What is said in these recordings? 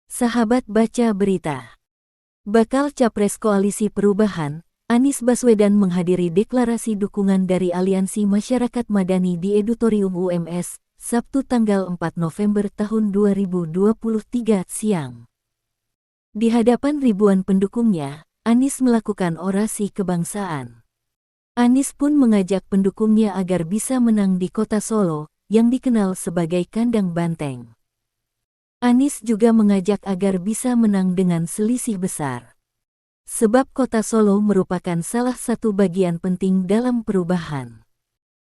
Sahabat baca berita. Bakal Capres Koalisi Perubahan, Anies Baswedan menghadiri deklarasi dukungan dari Aliansi Masyarakat Madani di Edutorium UMS, Sabtu tanggal 4 November tahun 2023 siang. Di hadapan ribuan pendukungnya, Anies melakukan orasi kebangsaan. Anies pun mengajak pendukungnya agar bisa menang di kota Solo, yang dikenal sebagai kandang banteng. Anies juga mengajak agar bisa menang dengan selisih besar. Sebab kota Solo merupakan salah satu bagian penting dalam perubahan.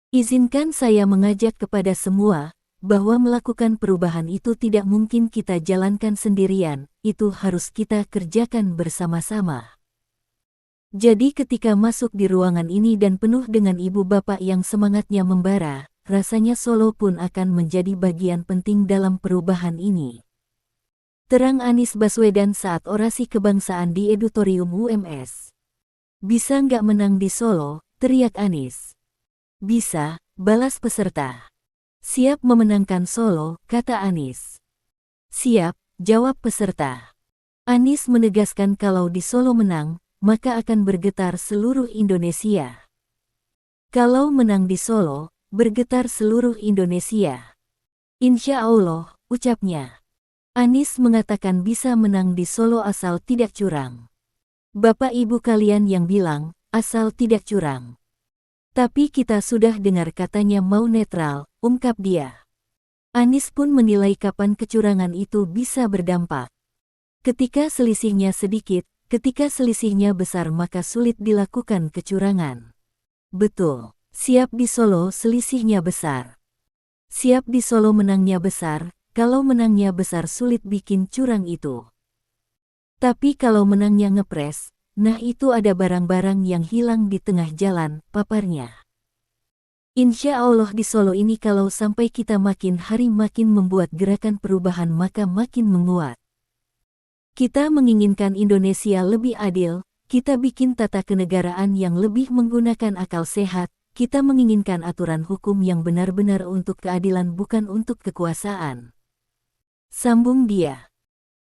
Izinkan saya mengajak kepada semua, bahwa melakukan perubahan itu tidak mungkin kita jalankan sendirian, itu harus kita kerjakan bersama-sama. Jadi ketika masuk di ruangan ini dan penuh dengan ibu bapak yang semangatnya membara, rasanya Solo pun akan menjadi bagian penting dalam perubahan ini. Terang Anies Baswedan saat orasi kebangsaan di Edutorium UMS. Bisa nggak menang di Solo, teriak Anies. Bisa, balas peserta. Siap memenangkan Solo, kata Anies. Siap, jawab peserta. Anies menegaskan kalau di Solo menang, maka akan bergetar seluruh Indonesia. Kalau menang di Solo, bergetar seluruh Indonesia. Insya Allah, ucapnya. Anies mengatakan bisa menang di Solo asal tidak curang. Bapak ibu kalian yang bilang, asal tidak curang. Tapi kita sudah dengar katanya mau netral, ungkap dia. Anies pun menilai kapan kecurangan itu bisa berdampak. Ketika selisihnya sedikit, ketika selisihnya besar maka sulit dilakukan kecurangan. Betul, siap di Solo selisihnya besar. Siap di Solo menangnya besar, kalau menangnya besar sulit bikin curang itu. Tapi kalau menangnya ngepres, nah itu ada barang-barang yang hilang di tengah jalan, paparnya. Insya Allah di Solo ini kalau sampai kita makin hari makin membuat gerakan perubahan maka makin menguat. Kita menginginkan Indonesia lebih adil, kita bikin tata kenegaraan yang lebih menggunakan akal sehat, kita menginginkan aturan hukum yang benar-benar untuk keadilan bukan untuk kekuasaan. Sambung dia.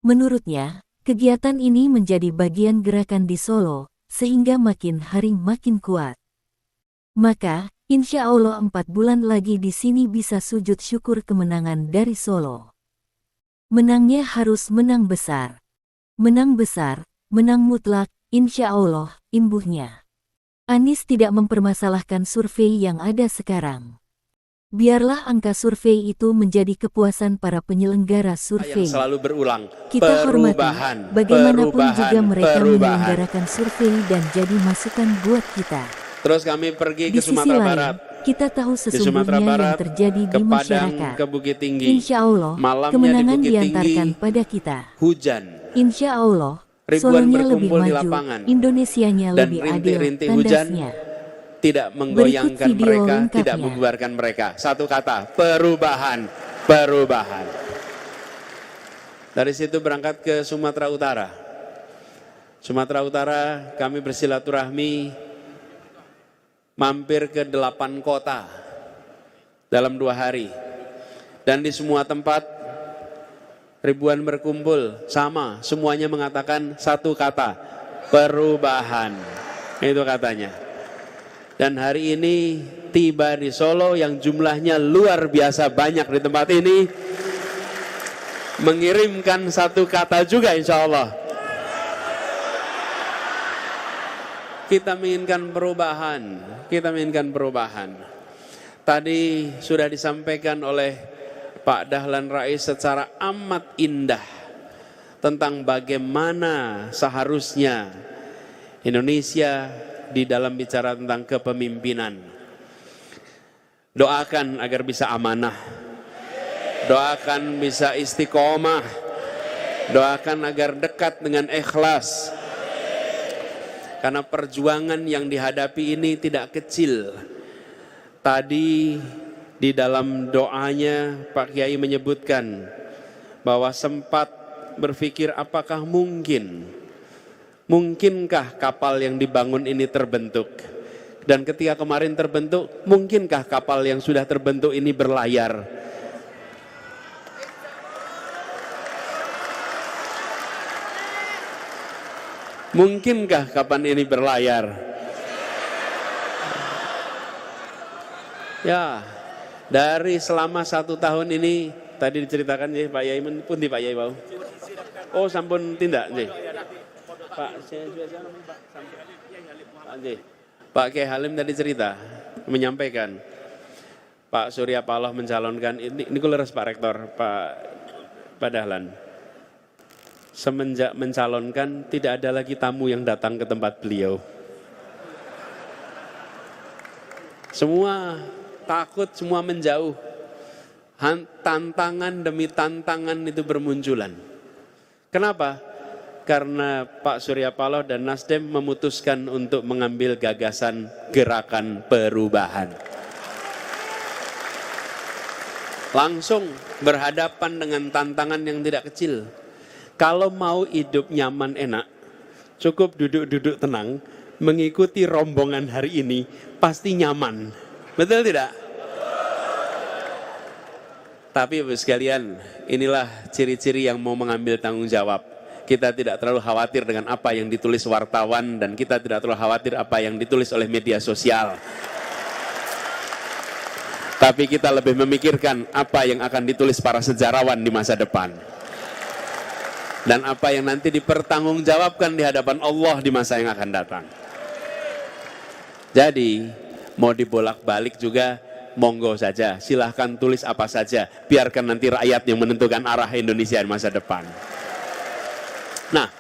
Menurutnya, kegiatan ini menjadi bagian gerakan di Solo, sehingga makin hari makin kuat. Maka, insya Allah 4 bulan lagi di sini bisa sujud syukur kemenangan dari Solo. Menangnya harus menang besar. Menang besar, menang mutlak, insya Allah, imbuhnya. Anies tidak mempermasalahkan survei yang ada sekarang. Biarlah angka survei itu menjadi kepuasan para penyelenggara survei. Yang selalu berulang, kita hormati, bagaimanapun juga mereka menyelenggarakan survei dan jadi masukan buat kita. Terus kami pergi di ke Sumatera lain, Barat. Kita tahu sesungguhnya yang terjadi di masyarakat. Ke Bukit Tinggi. Insya Allah, kemenangan diantarkan pada kita. Hujan. Insya Allah, Solonya lebih maju, Indonesianya lebih adil, tandasnya. Tidak menggoyangkan mereka, tidak membubarkan mereka. Satu kata, perubahan, perubahan. Dari situ berangkat ke Sumatera Utara. Sumatera Utara kami bersilaturahmi, mampir ke 8 kota dalam 2 hari. Dan di semua tempat, ribuan berkumpul, sama, semuanya mengatakan satu kata, perubahan. Itu katanya. Dan hari ini tiba di Solo yang jumlahnya luar biasa banyak di tempat ini, mengirimkan satu kata juga insya Allah. Kita menginginkan perubahan, kita menginginkan perubahan. Tadi sudah disampaikan oleh Pak Dahlan Rais secara amat indah tentang bagaimana seharusnya Indonesia di dalam bicara tentang kepemimpinan. Doakan agar bisa amanah. Doakan bisa istiqomah. Doakan agar dekat dengan ikhlas. Karena perjuangan yang dihadapi ini tidak kecil. Tadi di dalam doanya Pak Kiai menyebutkan bahwa sempat berpikir apakah mungkinkah kapal yang dibangun ini terbentuk? Dan ketika kemarin terbentuk, mungkinkah kapal yang sudah terbentuk ini berlayar? Mungkinkah kapan ini berlayar? Ya, dari selama 1 tahun ini, tadi diceritakan ya Pak Yai pun di Pak Yai Bau. Oh, sampun tindak nggih. Pak, Pak Kiai Halim tadi cerita, menyampaikan Pak Surya Paloh mencalonkan, ini kuleres Pak Rektor, Pak Dahlan. Semenjak mencalonkan, tidak ada lagi tamu yang datang ke tempat beliau. Semua takut, semua menjauh. Tantangan demi tantangan itu bermunculan. Kenapa? Karena Pak Surya Paloh dan Nasdem memutuskan untuk mengambil gagasan gerakan perubahan. Langsung berhadapan dengan tantangan yang tidak kecil. Kalau mau hidup nyaman enak, cukup duduk-duduk tenang, mengikuti rombongan hari ini, pasti nyaman. Betul tidak? Tapi Bapak sekalian, inilah ciri-ciri yang mau mengambil tanggung jawab. Kita tidak terlalu khawatir dengan apa yang ditulis wartawan, dan kita tidak terlalu khawatir apa yang ditulis oleh media sosial. Tapi kita lebih memikirkan apa yang akan ditulis para sejarawan di masa depan. Dan apa yang nanti dipertanggungjawabkan di hadapan Allah di masa yang akan datang. Jadi, mau dibolak-balik juga, monggo saja. Silahkan tulis apa saja. Biarkan nanti rakyat yang menentukan arah Indonesia di masa depan. Nah,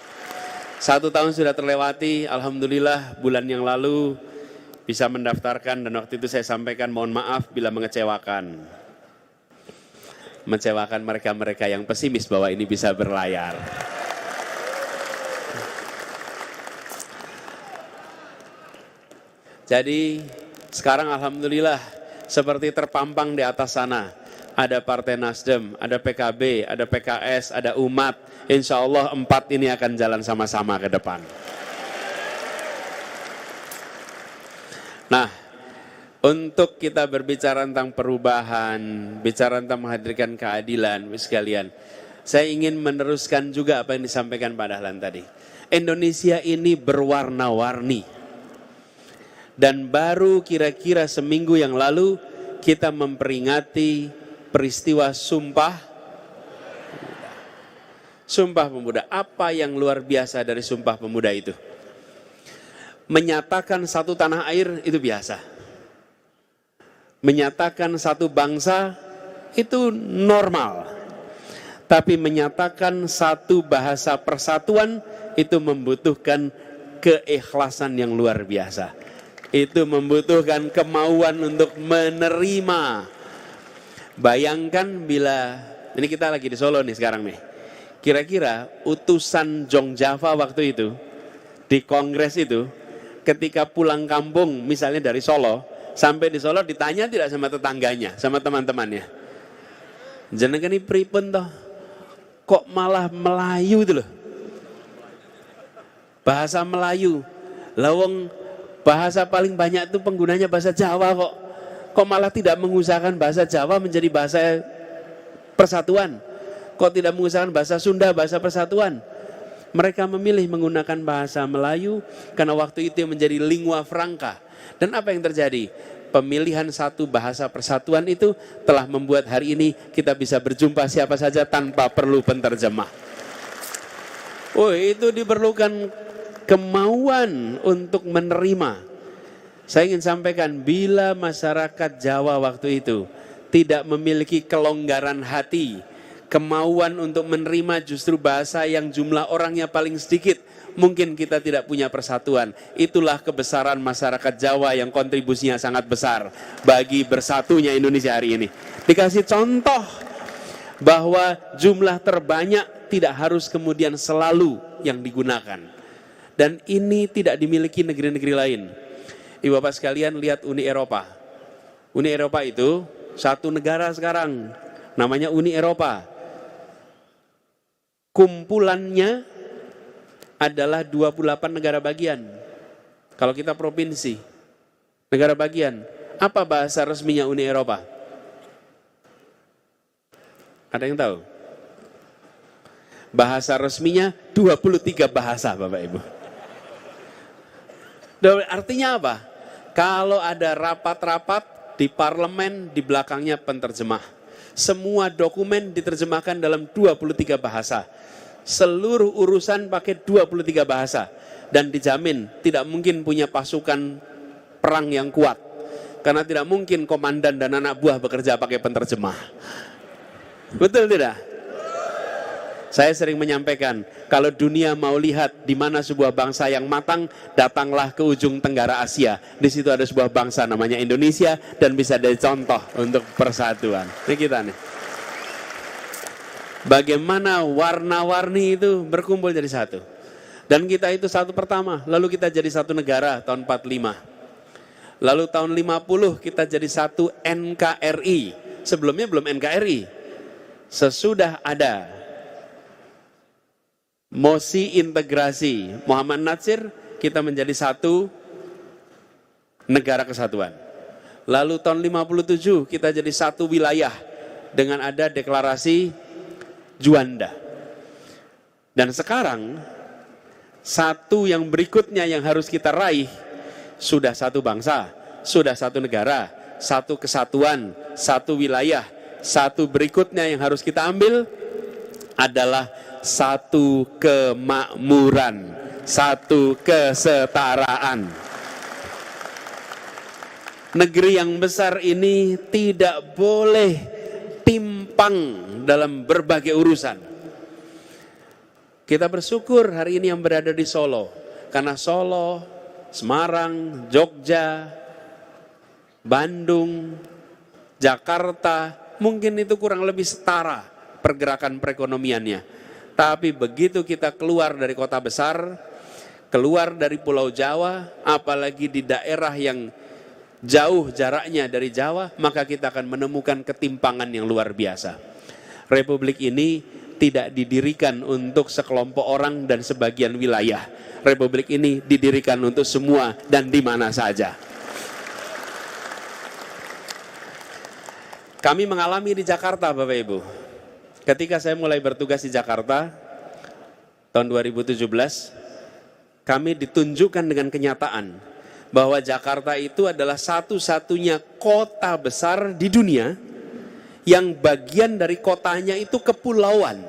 1 tahun sudah terlewati. Alhamdulillah bulan yang lalu bisa mendaftarkan. Dan waktu itu saya sampaikan mohon maaf bila mengecewakan. Mengecewakan mereka-mereka yang pesimis bahwa ini bisa berlayar. Jadi sekarang alhamdulillah seperti terpampang di atas sana. Ada Partai Nasdem, ada PKB, ada PKS, ada umat. Insya Allah 4 ini akan jalan sama-sama ke depan. Nah, untuk kita berbicara tentang perubahan, bicara tentang menghadirkan keadilan, sekalian, saya ingin meneruskan juga apa yang disampaikan Pak Dahlan tadi. Indonesia ini berwarna-warni. Dan baru kira-kira seminggu yang lalu kita memperingati peristiwa Sumpah Pemuda. Apa yang luar biasa dari Sumpah Pemuda itu? Menyatakan satu tanah air itu biasa. Menyatakan satu bangsa itu normal. Tapi menyatakan satu bahasa persatuan itu membutuhkan keikhlasan yang luar biasa. Itu membutuhkan kemauan untuk menerima. Bayangkan bila, ini kita lagi di Solo nih sekarang nih. Kira-kira utusan Jong Java waktu itu, di kongres itu, ketika pulang kampung misalnya dari Solo, sampai di Solo ditanya tidak sama tetangganya, sama teman-temannya. Jenengan ini pripun toh? Kok malah Melayu itu loh. Bahasa Melayu. Lawang bahasa paling banyak itu penggunanya bahasa Jawa kok. Kok malah tidak mengusahakan bahasa Jawa menjadi bahasa persatuan? Kok tidak mengusahakan bahasa Sunda, bahasa persatuan? Mereka memilih menggunakan bahasa Melayu karena waktu itu menjadi lingua franca. Dan apa yang terjadi? Pemilihan satu bahasa persatuan itu telah membuat hari ini kita bisa berjumpa siapa saja tanpa perlu penterjemah. Oh, itu diperlukan kemauan untuk menerima. Saya ingin sampaikan, bila masyarakat Jawa waktu itu tidak memiliki kelonggaran hati, kemauan untuk menerima justru bahasa yang jumlah orangnya paling sedikit, mungkin kita tidak punya persatuan. Itulah kebesaran masyarakat Jawa yang kontribusinya sangat besar bagi bersatunya Indonesia hari ini. Dikasih contoh bahwa jumlah terbanyak tidak harus kemudian selalu yang digunakan. Dan ini tidak dimiliki negeri-negeri lain. Ibu Bapak sekalian, lihat Uni Eropa. Uni Eropa itu satu negara sekarang, namanya Uni Eropa. Kumpulannya adalah 28 negara bagian. Kalau kita provinsi, negara bagian. Apa bahasa resminya Uni Eropa? Ada yang tahu? Bahasa resminya 23 bahasa, Bapak Ibu. Artinya apa? Kalau ada rapat-rapat di parlemen, di belakangnya penterjemah. Semua dokumen diterjemahkan dalam 23 bahasa. Seluruh urusan pakai 23 bahasa. Dan dijamin tidak mungkin punya pasukan perang yang kuat. Karena tidak mungkin komandan dan anak buah bekerja pakai penterjemah. Betul tidak? Saya sering menyampaikan, kalau dunia mau lihat di mana sebuah bangsa yang matang, datanglah ke ujung tenggara Asia. Di situ ada sebuah bangsa namanya Indonesia dan bisa jadi contoh untuk persatuan. Ini kita nih. Bagaimana warna-warni itu berkumpul jadi satu. Dan kita itu satu pertama, lalu kita jadi satu negara tahun 45. Lalu tahun 50 kita jadi satu NKRI. Sebelumnya belum NKRI. Sesudah ada mosi integrasi Muhammad Natsir, kita menjadi satu negara kesatuan. Lalu tahun 57 kita jadi satu wilayah dengan ada deklarasi Juanda. Dan sekarang satu yang berikutnya yang harus kita raih, sudah satu bangsa, sudah satu negara, satu kesatuan, satu wilayah. Satu berikutnya yang harus kita ambil adalah satu kemakmuran, satu kesetaraan. Negeri yang besar ini tidak boleh timpang dalam berbagai urusan. Kita bersyukur hari ini yang berada di Solo, karena Solo, Semarang, Jogja, Bandung, Jakarta, mungkin itu kurang lebih setara pergerakan perekonomiannya. Tapi begitu kita keluar dari kota besar, keluar dari Pulau Jawa, apalagi di daerah yang jauh jaraknya dari Jawa, maka kita akan menemukan ketimpangan yang luar biasa. Republik ini tidak didirikan untuk sekelompok orang dan sebagian wilayah. Republik ini didirikan untuk semua dan di mana saja. Kami mengalami di Jakarta, Bapak Ibu. Ketika saya mulai bertugas di Jakarta, tahun 2017, kami ditunjukkan dengan kenyataan bahwa Jakarta itu adalah satu-satunya kota besar di dunia yang bagian dari kotanya itu kepulauan.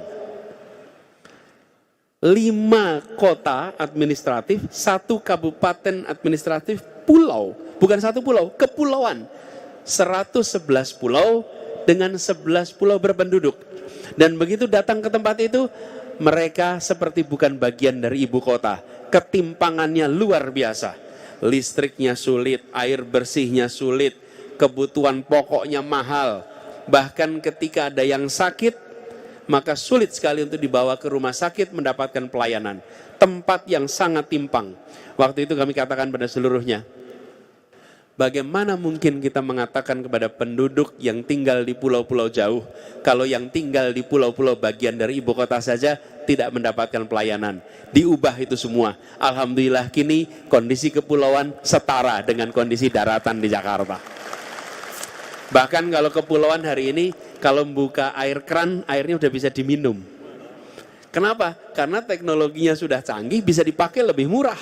5 kota administratif, 1 kabupaten administratif pulau. Bukan satu pulau, kepulauan. 111 pulau dengan 11 pulau berpenduduk. Dan begitu datang ke tempat itu, mereka seperti bukan bagian dari ibu kota. Ketimpangannya luar biasa. Listriknya sulit, air bersihnya sulit, kebutuhan pokoknya mahal. Bahkan ketika ada yang sakit, maka sulit sekali untuk dibawa ke rumah sakit mendapatkan pelayanan. Tempat yang sangat timpang. Waktu itu kami katakan pada seluruhnya, bagaimana mungkin kita mengatakan kepada penduduk yang tinggal di pulau-pulau jauh, kalau yang tinggal di pulau-pulau bagian dari ibu kota saja tidak mendapatkan pelayanan. Diubah itu semua. Alhamdulillah kini kondisi kepulauan setara dengan kondisi daratan di Jakarta. Bahkan kalau kepulauan hari ini, kalau membuka air keran, airnya sudah bisa diminum. Kenapa? Karena teknologinya sudah canggih, bisa dipakai lebih murah.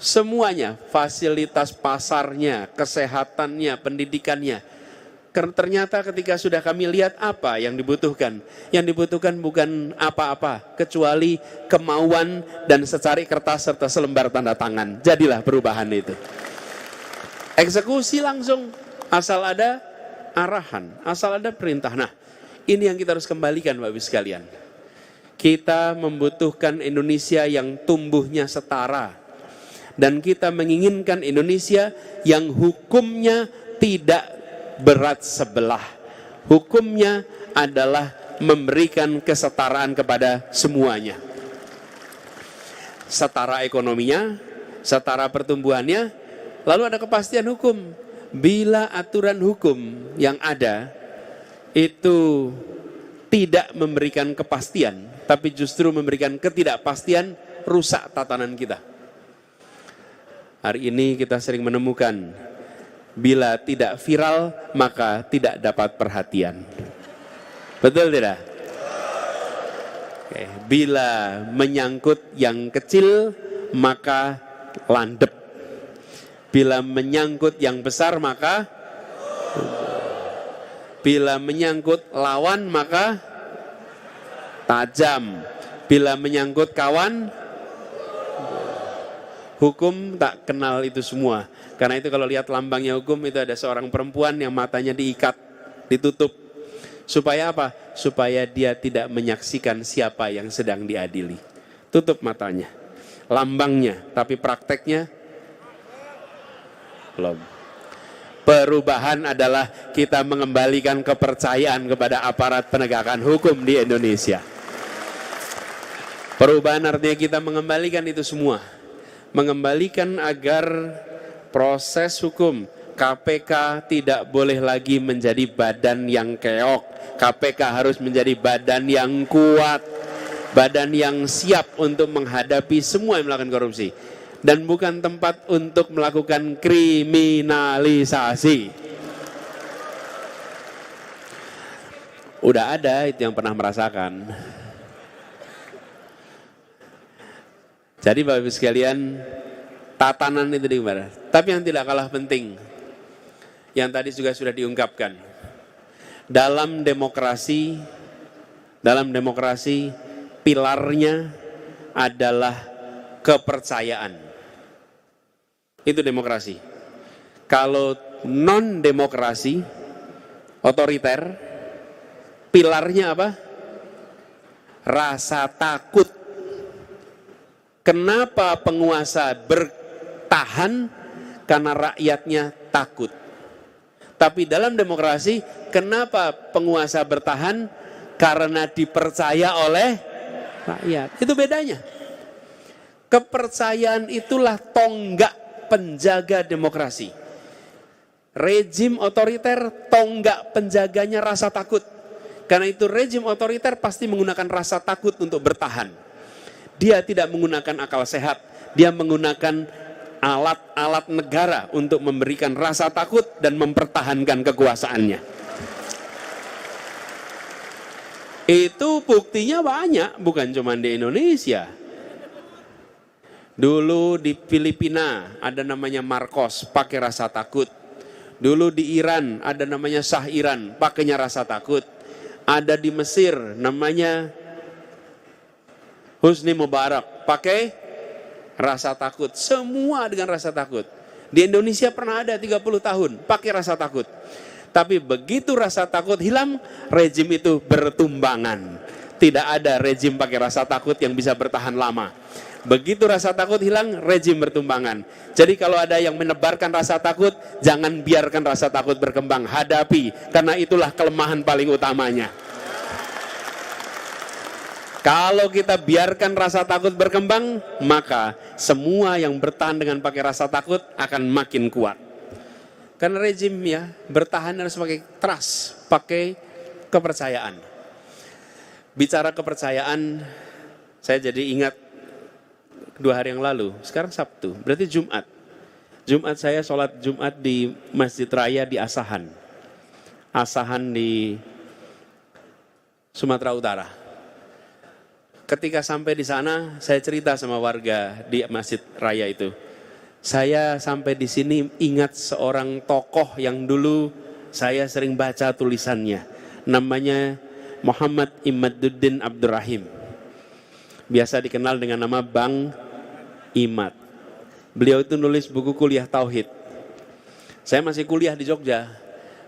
Semuanya, fasilitas pasarnya, kesehatannya, pendidikannya. Ternyata ketika sudah kami lihat apa yang dibutuhkan. Yang dibutuhkan bukan apa-apa, kecuali kemauan dan secari kertas serta selembar tanda tangan. Jadilah perubahan itu. Eksekusi langsung, asal ada arahan, asal ada perintah. Nah, ini yang kita harus kembalikan Bapak Ibu sekalian. Kita membutuhkan Indonesia yang tumbuhnya setara. Dan kita menginginkan Indonesia yang hukumnya tidak berat sebelah. Hukumnya adalah memberikan kesetaraan kepada semuanya. Setara ekonominya, setara pertumbuhannya, lalu ada kepastian hukum. Bila aturan hukum yang ada itu tidak memberikan kepastian, tapi justru memberikan ketidakpastian, rusak tatanan kita. Hari ini kita sering menemukan, bila tidak viral, maka tidak dapat perhatian. Betul tidak? Oke. Bila menyangkut yang kecil, maka landep. Bila menyangkut yang besar maka, bila menyangkut lawan maka tajam. Bila menyangkut kawan, hukum tak kenal itu semua. Karena itu kalau lihat lambangnya hukum itu ada seorang perempuan yang matanya diikat, ditutup. Supaya apa? Supaya dia tidak menyaksikan siapa yang sedang diadili. Tutup matanya. Lambangnya, tapi prakteknya belum. Perubahan adalah kita mengembalikan kepercayaan kepada aparat penegakan hukum di Indonesia. Perubahan artinya kita mengembalikan itu semua. Mengembalikan agar proses hukum KPK tidak boleh lagi menjadi badan yang keok. KPK harus menjadi badan yang kuat, badan yang siap untuk menghadapi semua yang melakukan korupsi. Dan bukan tempat untuk melakukan kriminalisasi. Udah ada itu yang pernah merasakan. Jadi Bapak Ibu sekalian, tatanan itu di mana? Tapi yang tidak kalah penting, yang tadi juga sudah diungkapkan, dalam demokrasi pilarnya adalah kepercayaan. Itu demokrasi. Kalau non demokrasi, otoriter, pilarnya apa? Rasa takut. Kenapa penguasa bertahan? Karena rakyatnya takut. Tapi dalam demokrasi, kenapa penguasa bertahan? Karena dipercaya oleh rakyat. Itu bedanya. Kepercayaan itulah tonggak penjaga demokrasi. Rejim otoriter, tonggak penjaganya rasa takut. Karena itu rejim otoriter pasti menggunakan rasa takut untuk bertahan. Dia tidak menggunakan akal sehat. Dia menggunakan alat-alat negara untuk memberikan rasa takut dan mempertahankan kekuasaannya. Itu buktinya banyak, bukan cuma di Indonesia. Dulu di Filipina ada namanya Marcos, pakai rasa takut. Dulu di Iran ada namanya Shah Iran, pakainya rasa takut. Ada di Mesir namanya Husni Mubarak, pakai rasa takut. Semua dengan rasa takut. Di Indonesia pernah ada 30 tahun, pakai rasa takut. Tapi begitu rasa takut hilang, rejim itu bertumbangan. Tidak ada rejim pakai rasa takut yang bisa bertahan lama. Begitu rasa takut hilang, rejim bertumbangan. Jadi kalau ada yang menebarkan rasa takut, jangan biarkan rasa takut berkembang. Hadapi, karena itulah kelemahan paling utamanya. Kalau kita biarkan rasa takut berkembang, maka semua yang bertahan dengan pakai rasa takut akan makin kuat. Karena rejim ya, bertahan harus pakai trust, pakai kepercayaan. Bicara kepercayaan, saya jadi ingat 2 hari yang lalu, sekarang Sabtu, berarti Jumat. Jumat saya sholat Jumat di Masjid Raya di Asahan. Asahan di Sumatera Utara. Ketika sampai di sana, saya cerita sama warga di Masjid Raya itu. Saya sampai di sini ingat seorang tokoh yang dulu saya sering baca tulisannya. Namanya Muhammad Imaduddin Abdurrahim. Biasa dikenal dengan nama Bang Imad. Beliau itu nulis buku kuliah Tauhid. Saya masih kuliah di Jogja.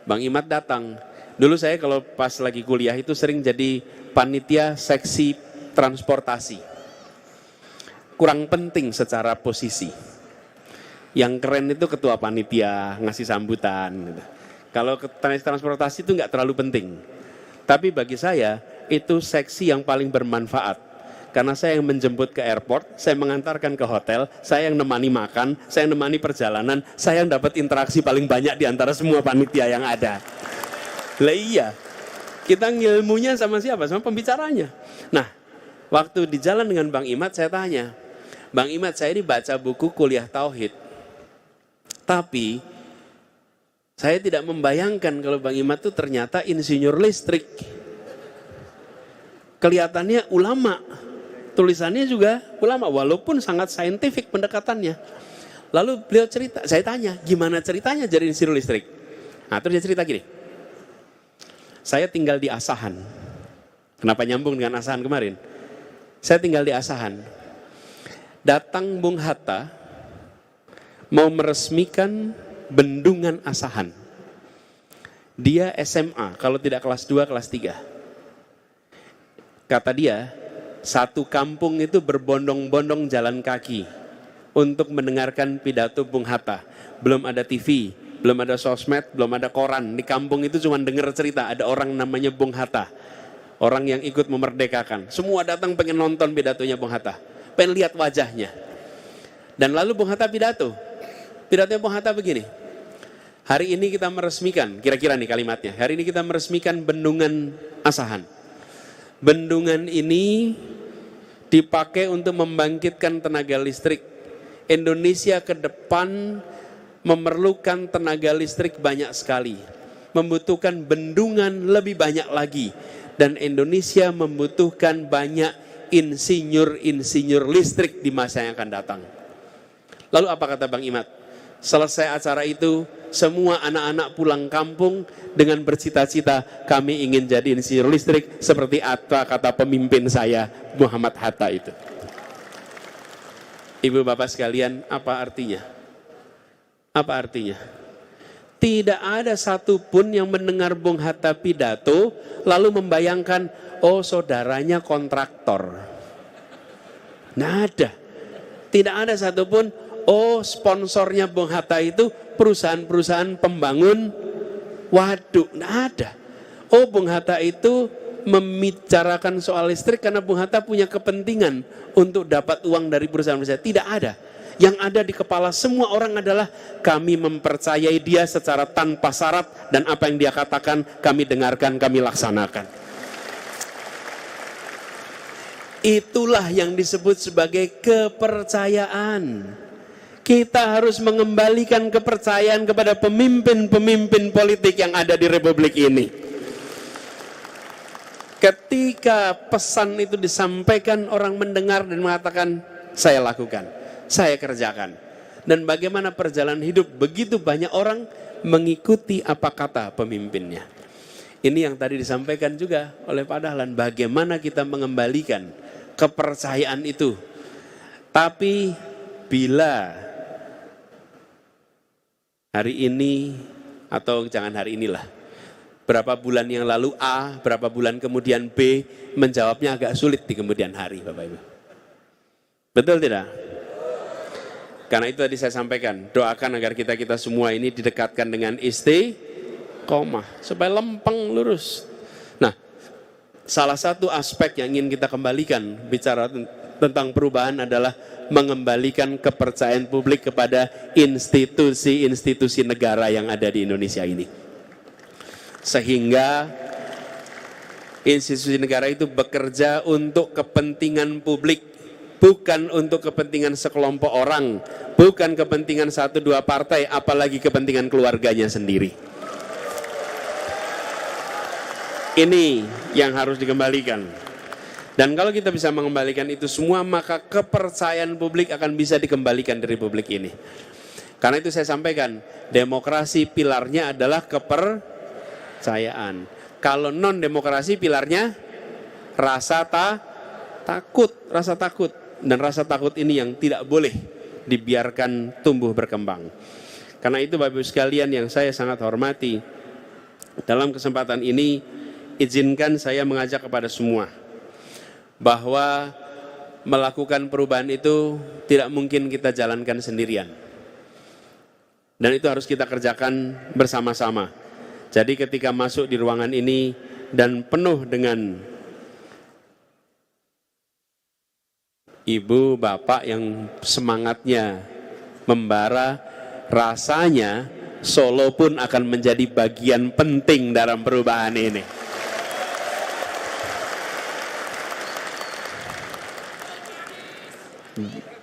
Bang Imad datang. Dulu saya kalau pas lagi kuliah itu sering jadi panitia seksi transportasi. Kurang penting secara posisi. Yang keren itu ketua panitia, ngasih sambutan. Kalau transportasi itu nggak terlalu penting. Tapi bagi saya itu seksi yang paling bermanfaat. Karena saya yang menjemput ke airport, saya mengantarkan ke hotel, saya yang nemani makan, saya yang nemani perjalanan, saya yang dapat interaksi paling banyak di antara semua panitia yang ada. Lah iya, kita ngilmunya sama siapa? Sama pembicaranya. Nah, waktu di jalan dengan Bang Imad saya tanya, Bang Imad saya ini baca buku kuliah Tauhid. Tapi, saya tidak membayangkan kalau Bang Imad itu ternyata insinyur listrik. Kelihatannya ulama. Tulisannya juga ulama, walaupun sangat saintifik pendekatannya. Lalu beliau cerita, saya tanya, gimana ceritanya jadi insinyur listrik? Nah, terus dia cerita gini. Saya tinggal di Asahan. Kenapa nyambung dengan Asahan kemarin? Saya tinggal di Asahan. Datang Bung Hatta mau meresmikan bendungan Asahan. Dia SMA, kalau tidak kelas 2, kelas 3. Kata dia, satu kampung itu berbondong-bondong jalan kaki untuk mendengarkan pidato Bung Hatta. Belum ada TV, belum ada sosmed, belum ada koran. Di kampung itu cuma dengar cerita, ada orang namanya Bung Hatta. Orang yang ikut memerdekakan. Semua datang pengen nonton pidatonya Bung Hatta. Pengen lihat wajahnya. Dan lalu Bung Hatta pidato. Pidatonya Bung Hatta begini. Hari ini kita meresmikan, kira-kira nih kalimatnya. Hari ini kita meresmikan bendungan Asahan. Bendungan ini dipakai untuk membangkitkan tenaga listrik. Indonesia ke depan memerlukan tenaga listrik banyak sekali. Membutuhkan bendungan lebih banyak lagi. Dan Indonesia membutuhkan banyak insinyur-insinyur listrik di masa yang akan datang. Lalu apa kata Bang Imad? Selesai acara itu, semua anak-anak pulang kampung dengan bercita-cita, kami ingin jadi insinyur listrik seperti apa kata pemimpin saya, Muhammad Hatta itu. Ibu bapak sekalian, apa artinya? Apa artinya? Tidak ada satupun yang mendengar Bung Hatta pidato lalu membayangkan, oh saudaranya kontraktor. Nggak ada. Tidak ada satupun, oh sponsornya Bung Hatta itu perusahaan-perusahaan pembangun waduk. Nggak ada. Oh Bung Hatta itu membicarakan soal listrik karena Bung Hatta punya kepentingan untuk dapat uang dari perusahaan-perusahaan. Tidak ada. Yang ada di kepala semua orang adalah kami mempercayai dia secara tanpa syarat dan apa yang dia katakan kami dengarkan, kami laksanakan. Itulah yang disebut sebagai kepercayaan. Kita harus mengembalikan kepercayaan kepada pemimpin-pemimpin politik yang ada di Republik ini. Ketika pesan itu disampaikan, orang mendengar dan mengatakan, saya lakukan, saya kerjakan. Dan bagaimana perjalanan hidup, begitu banyak orang mengikuti apa kata pemimpinnya. Ini yang tadi disampaikan juga oleh Pak Dahlan, bagaimana kita mengembalikan kepercayaan itu. Tapi bila hari ini, atau jangan hari inilah, berapa bulan yang lalu A, berapa bulan kemudian B, menjawabnya agak sulit di kemudian hari, Bapak Ibu. Betul tidak? Karena itu tadi saya sampaikan, doakan agar kita semua ini didekatkan dengan istiqomah, supaya lempeng lurus. Nah, salah satu aspek yang ingin kita kembalikan bicara tentang perubahan adalah mengembalikan kepercayaan publik kepada institusi-institusi negara yang ada di Indonesia ini. Sehingga institusi negara itu bekerja untuk kepentingan publik, bukan untuk kepentingan sekelompok orang, bukan kepentingan 1-2 partai, apalagi kepentingan keluarganya sendiri. Ini yang harus dikembalikan. Dan kalau kita bisa mengembalikan itu semua, maka kepercayaan publik akan bisa dikembalikan di Republik ini. Karena itu saya sampaikan, demokrasi pilarnya adalah kepercayaan. Kalau non demokrasi pilarnya rasa takut. Dan rasa takut ini yang tidak boleh dibiarkan tumbuh berkembang. Karena itu Bapak Ibu sekalian yang saya sangat hormati, dalam kesempatan ini izinkan saya mengajak kepada semua bahwa melakukan perubahan itu tidak mungkin kita jalankan sendirian. Dan itu harus kita kerjakan bersama-sama. Jadi ketika masuk di ruangan ini dan penuh dengan ibu, bapak yang semangatnya membara, rasanya Solo pun akan menjadi bagian penting dalam perubahan ini.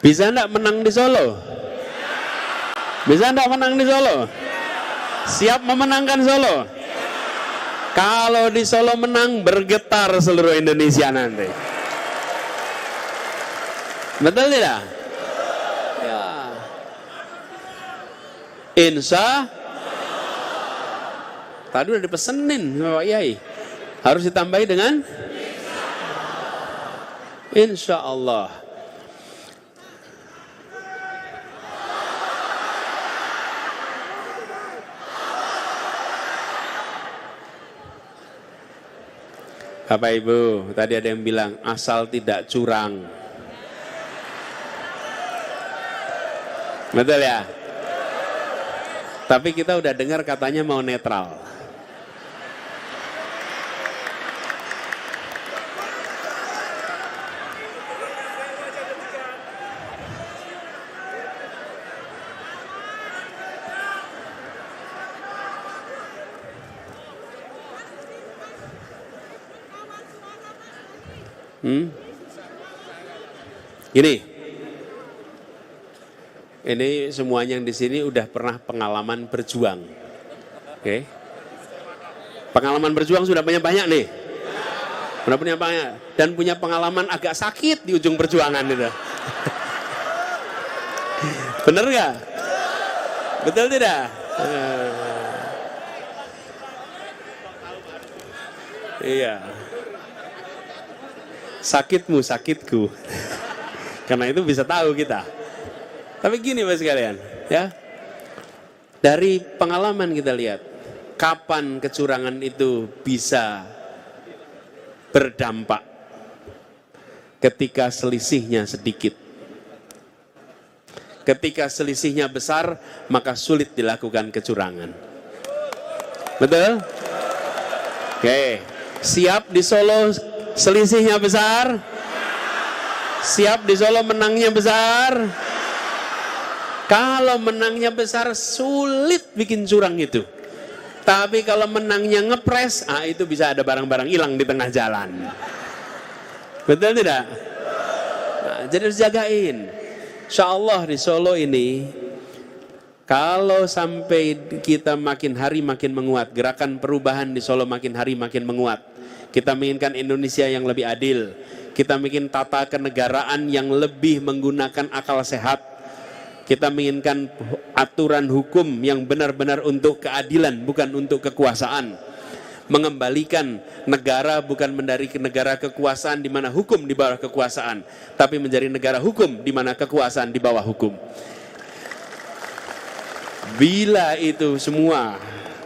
Bisa enggak menang di Solo? Bisa enggak menang di Solo? Siap memenangkan Solo? Kalau di Solo menang, bergetar seluruh Indonesia nanti. Betul tidak? Ya. Insya tadi udah dipesenin Pak Yai. Harus ditambahi dengan insya Allah. Bapak Ibu, tadi ada yang bilang asal tidak curang. Betul ya? Tapi kita udah dengar katanya mau netral. Ini semuanya yang di sini udah pernah pengalaman berjuang, oke? Pengalaman berjuang sudah banyak nih, sudah punya banyak dan punya pengalaman agak sakit di ujung perjuangan itu. Bener nggak? Betul tidak? Iya. Sakitmu sakitku. Karena itu bisa tahu kita. Tapi gini Mas sekalian, ya. Dari pengalaman kita lihat, kapan kecurangan itu bisa berdampak ketika selisihnya sedikit. Ketika selisihnya besar, maka sulit dilakukan kecurangan. Betul? Oke, siap di Solo selisihnya besar? Siap di Solo menangnya besar? Kalau menangnya besar sulit bikin curang itu. Tapi kalau menangnya ngepres, itu bisa ada barang-barang hilang di tengah jalan. Betul tidak? Nah, jadi harus jagain. Insya Allah di Solo ini, kalau sampai kita makin hari makin menguat, gerakan perubahan di Solo makin hari makin menguat. Kita menginginkan Indonesia yang lebih adil. Kita ingin tata kenegaraan yang lebih menggunakan akal sehat. Kita menginginkan aturan hukum yang benar-benar untuk keadilan, bukan untuk kekuasaan. Mengembalikan negara bukan menjadi negara kekuasaan di mana hukum di bawah kekuasaan, tapi menjadi negara hukum di mana kekuasaan di bawah hukum. Bila itu semua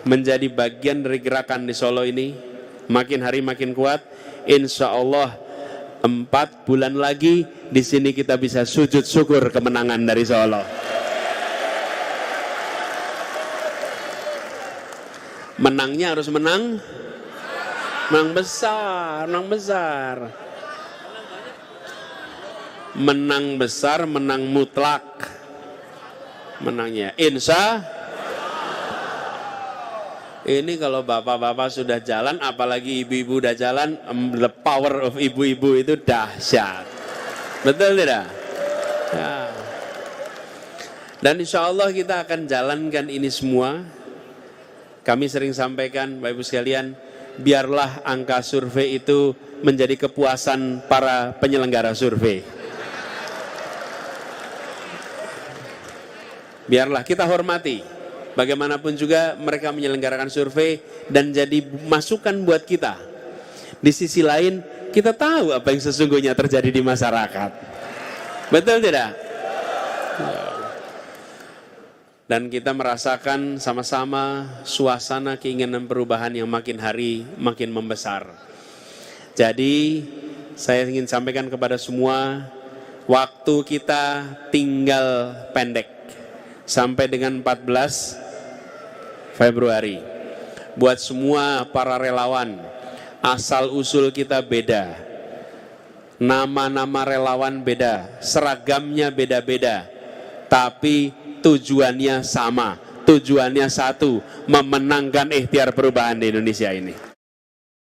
menjadi bagian dari gerakan di Solo ini, makin hari makin kuat, insya Allah 4 bulan lagi di sini kita bisa sujud syukur kemenangan dari Solo. Menangnya harus menang besar, menang besar, menang mutlak. Menangnya insya. Ini kalau bapak-bapak sudah jalan, apalagi ibu-ibu udah jalan, the power of ibu-ibu itu dahsyat. Betul tidak? Ya. Dan insya Allah kita akan jalankan ini semua. Kami sering sampaikan, Bapak Ibu sekalian, biarlah angka survei itu menjadi kepuasan para penyelenggara survei. Biarlah kita hormati. Bagaimanapun juga mereka menyelenggarakan survei dan jadi masukan buat kita. Di sisi lain, kita tahu apa yang sesungguhnya terjadi di masyarakat. Betul tidak? Dan kita merasakan sama-sama suasana keinginan perubahan yang makin hari makin membesar. Jadi, saya ingin sampaikan kepada semua, waktu kita tinggal pendek. Sampai dengan 14 Februari. Buat semua para relawan, asal usul kita beda. Nama-nama relawan beda, seragamnya beda-beda. Tapi tujuannya sama, tujuannya satu, memenangkan ikhtiar perubahan di Indonesia ini.